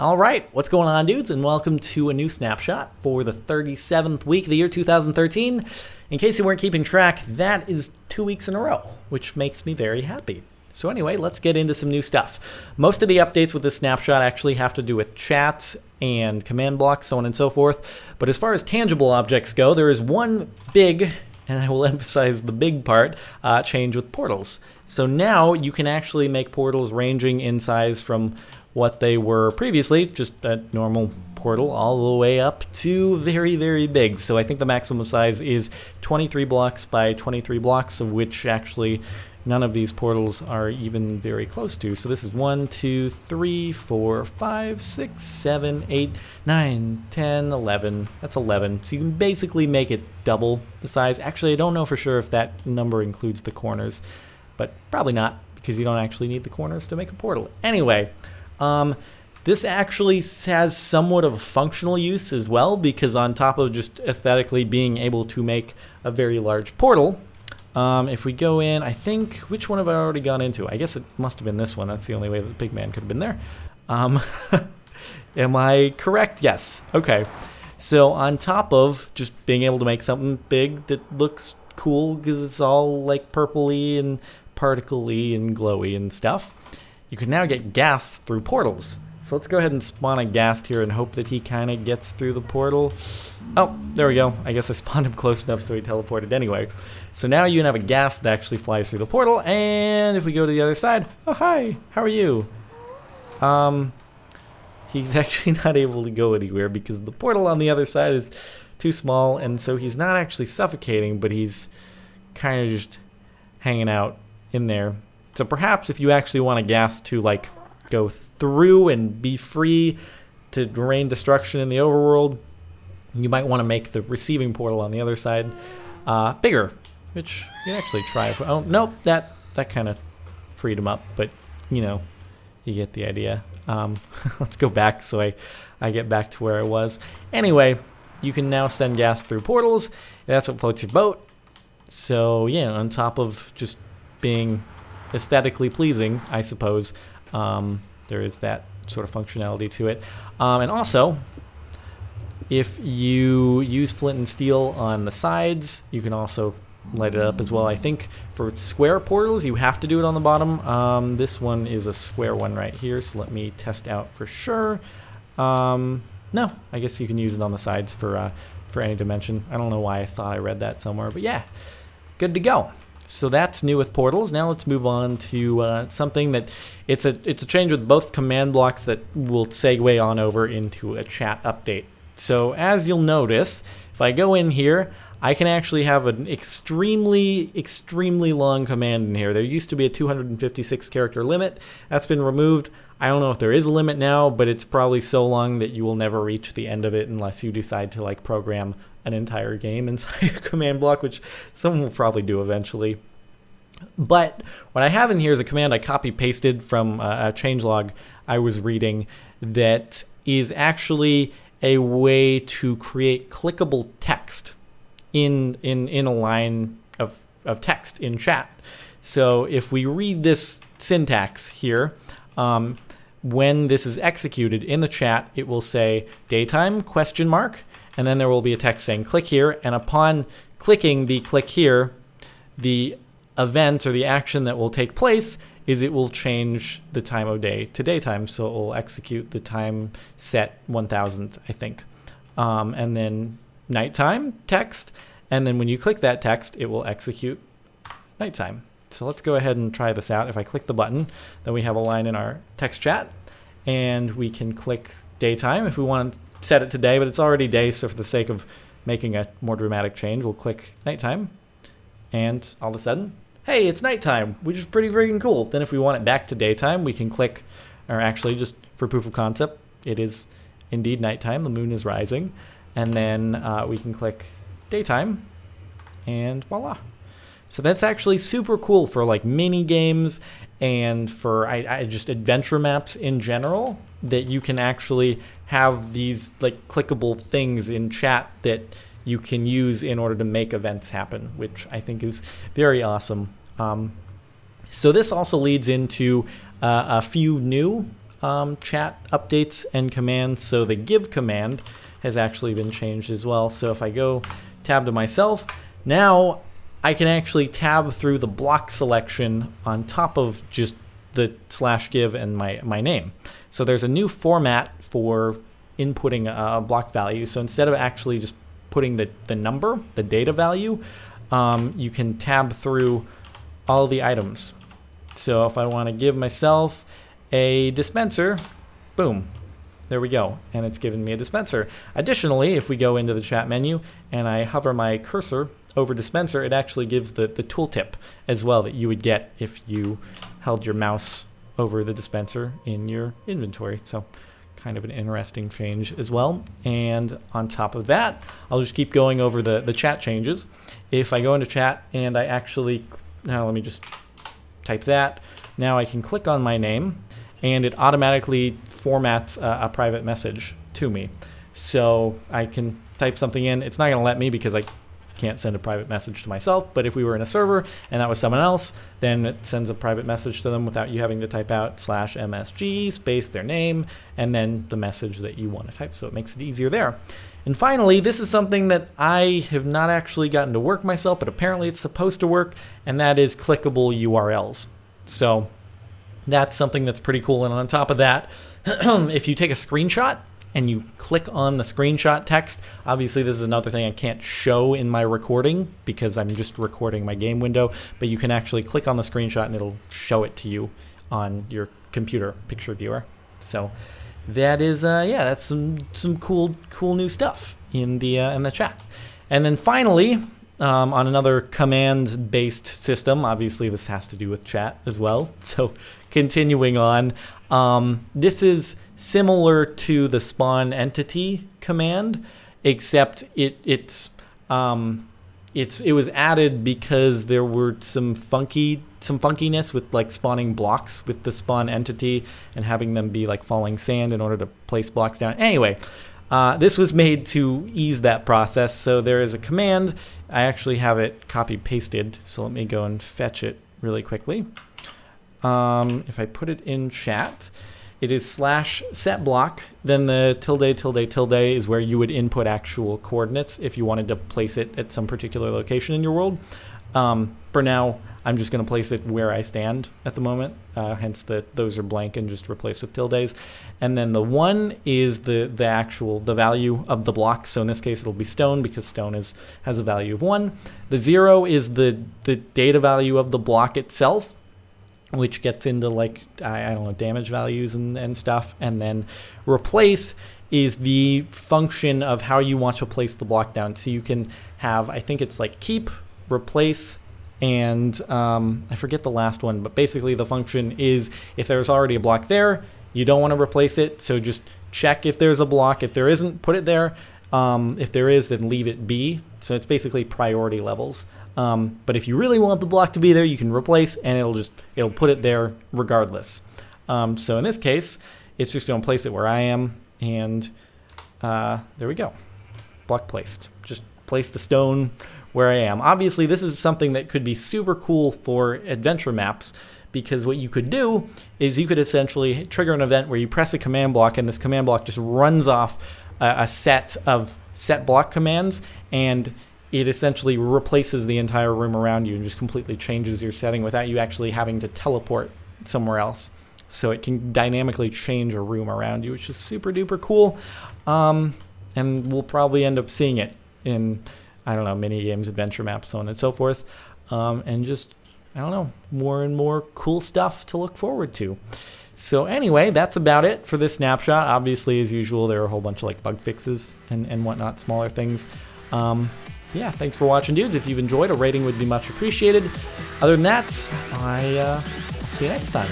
All right, what's going on, dudes, and welcome to a new snapshot for the 37th week of the year 2013. In case you weren't keeping track, that is 2 weeks in a row, which makes me very happy. So anyway, let's get into some new stuff. Most of the updates with this snapshot actually have to do with chats and command blocks, so on and so forth. But as far as tangible objects go, there is one big, and I will emphasize the big part, change with portals. So now you can actually make portals ranging in size from what they were previously, just a normal portal, all the way up to very, very big. So I think the maximum size is 23 blocks by 23 blocks, of which actually none of these portals are even very close to. So this is 1, 2, 3, 4, 5, 6, 7, 8, 9, 10, 11. That's 11. So you can basically make it double the size. Actually, I don't know for sure if that number includes the corners, but probably not, because you don't actually need the corners to make a portal. Anyway, this actually has somewhat of a functional use as well, because on top of just aesthetically being able to make a very large portal, if we go in, I think, which one have I already gone into? I guess it must have been this one. That's the only way that the big man could have been there. Am I correct? Yes. Okay. So on top of just being able to make something big that looks cool because it's all like purpley and particle-y and glowy and stuff, you can now get gas through portals. So let's go ahead and spawn a ghast here and hope that he kind of gets through the portal. Oh, there we go. I guess I spawned him close enough so he teleported anyway. So now you can have a ghast that actually flies through the portal, and if we go to the other side, oh hi, how are you? He's actually not able to go anywhere because the portal on the other side is too small, and so he's not actually suffocating, but he's kind of just hanging out in there. So perhaps if you actually want a ghast to like go through and be free to rain destruction in the overworld, you might want to make the receiving portal on the other side bigger, which you can actually try. Oh, nope, that kind of freed him up, but you know, you get the idea. Let's go back so I get back to where I was. Anyway, you can now send gas through portals. That's what floats your boat. So yeah, on top of just being aesthetically pleasing, I suppose, there is that sort of functionality to it. And also, if you use flint and steel on the sides, you can also light it up as well. I think for square portals, you have to do it on the bottom. This one is a square one right here, so let me test out for sure. No, I guess you can use it on the sides for any dimension. I don't know why I thought I read that somewhere, but yeah, good to go. So that's new with portals. Now let's move on to something that it's a change with both command blocks that will segue on over into a chat update. So as you'll notice, if I go in here, I can actually have an extremely, extremely long command in here. There used to be a 256 character limit. That's been removed. I don't know if there is a limit now, but it's probably so long that you will never reach the end of it unless you decide to like program an entire game inside a command block, which someone will probably do eventually. But what I have in here is a command I copy-pasted from a changelog I was reading that is actually a way to create clickable text in a line of text in chat. So if we read this syntax here, when this is executed in the chat, it will say daytime ? And then there will be a text saying click here, and upon clicking the click here, the event or the action that will take place is it will change the time of day to daytime, so it will execute the time set 1000, I think. And then nighttime text, and then when you click that text, it will execute nighttime. So let's go ahead and try this out. If I click the button, then we have a line in our text chat, and we can click daytime if we want to set it to day, but it's already day, so for the sake of making a more dramatic change, we'll click nighttime, and all of a sudden, hey, it's nighttime, which is pretty freaking cool. Then if we want it back to daytime, we can click, or actually just for proof of concept, it is indeed nighttime, the moon is rising, and then we can click daytime, and voila. So that's actually super cool for like mini games and for I just adventure maps in general, that you can actually have these like clickable things in chat that you can use in order to make events happen, which I think is very awesome. So this also leads into a few new chat updates and commands. So the give command has actually been changed as well. So if I go tab to myself, now I can actually tab through the block selection on top of just the /give and my name. So there's a new format for inputting a block value. So instead of actually just putting the number, the data value, you can tab through all the items. So if I want to give myself a dispenser, boom, there we go, and it's given me a dispenser. Additionally, if we go into the chat menu and I hover my cursor over dispenser, it actually gives the tooltip as well that you would get if you held your mouse over the dispenser in your inventory. So kind of an interesting change as well. And on top of that, I'll just keep going over the chat changes. If I go into chat and I actually, now let me just type that. Now I can click on my name and it automatically formats a private message to me. So I can type something in. It's not going to let me because I can't send a private message to myself, but if we were in a server and that was someone else, then it sends a private message to them without you having to type out /msg space their name and then the message that you want to type. So it makes it easier there. And finally, this is something that I have not actually gotten to work myself, but apparently it's supposed to work, and that is clickable URLs. So that's something that's pretty cool. And on top of that, if you take a screenshot and you click on the screenshot text, obviously this is another thing I can't show in my recording because I'm just recording my game window, but you can actually click on the screenshot and it'll show it to you on your computer picture viewer. So that is, yeah, that's some cool new stuff in the chat. And then finally, on another command-based system, obviously this has to do with chat as well. So continuing on, this is similar to the spawn entity command, except it was added because there were some funkiness with like spawning blocks with the spawn entity and having them be like falling sand in order to place blocks down. Anyway, this was made to ease that process. So there is a command. I actually have it copy pasted. So let me go and fetch it really quickly. If I put it in chat, it is /setBlock, then the tilde is where you would input actual coordinates if you wanted to place it at some particular location in your world. For now, I'm just going to place it where I stand at the moment, hence those are blank and just replaced with tildes. And then the 1 is the value of the block. So in this case, it'll be stone because stone has a value of 1. The 0 is the data value of the block itself, which gets into like, I don't know, damage values and stuff. And then replace is the function of how you want to place the block down. So you can have, I think it's like keep, replace, and I forget the last one, but basically the function is if there's already a block there, you don't want to replace it. So just check if there's a block. If there isn't, put it there. If there is, then leave it be. So it's basically priority levels. But if you really want the block to be there, you can replace and it'll put it there regardless. So in this case, it's just going to place it where I am, and there we go. Block placed. Just placed a stone where I am. Obviously, this is something that could be super cool for adventure maps, because what you could do is you could essentially trigger an event where you press a command block and this command block just runs off a set of set block commands, and it essentially replaces the entire room around you and just completely changes your setting without you actually having to teleport somewhere else. So it can dynamically change a room around you, which is super duper cool. And we'll probably end up seeing it in, I don't know, mini games, adventure maps, so on and so forth. And just, I don't know, more and more cool stuff to look forward to. So anyway, that's about it for this snapshot. Obviously, as usual, there are a whole bunch of like bug fixes and whatnot, smaller things. Yeah, thanks for watching, dudes. If you've enjoyed, a rating would be much appreciated. Other than that, I see you next time.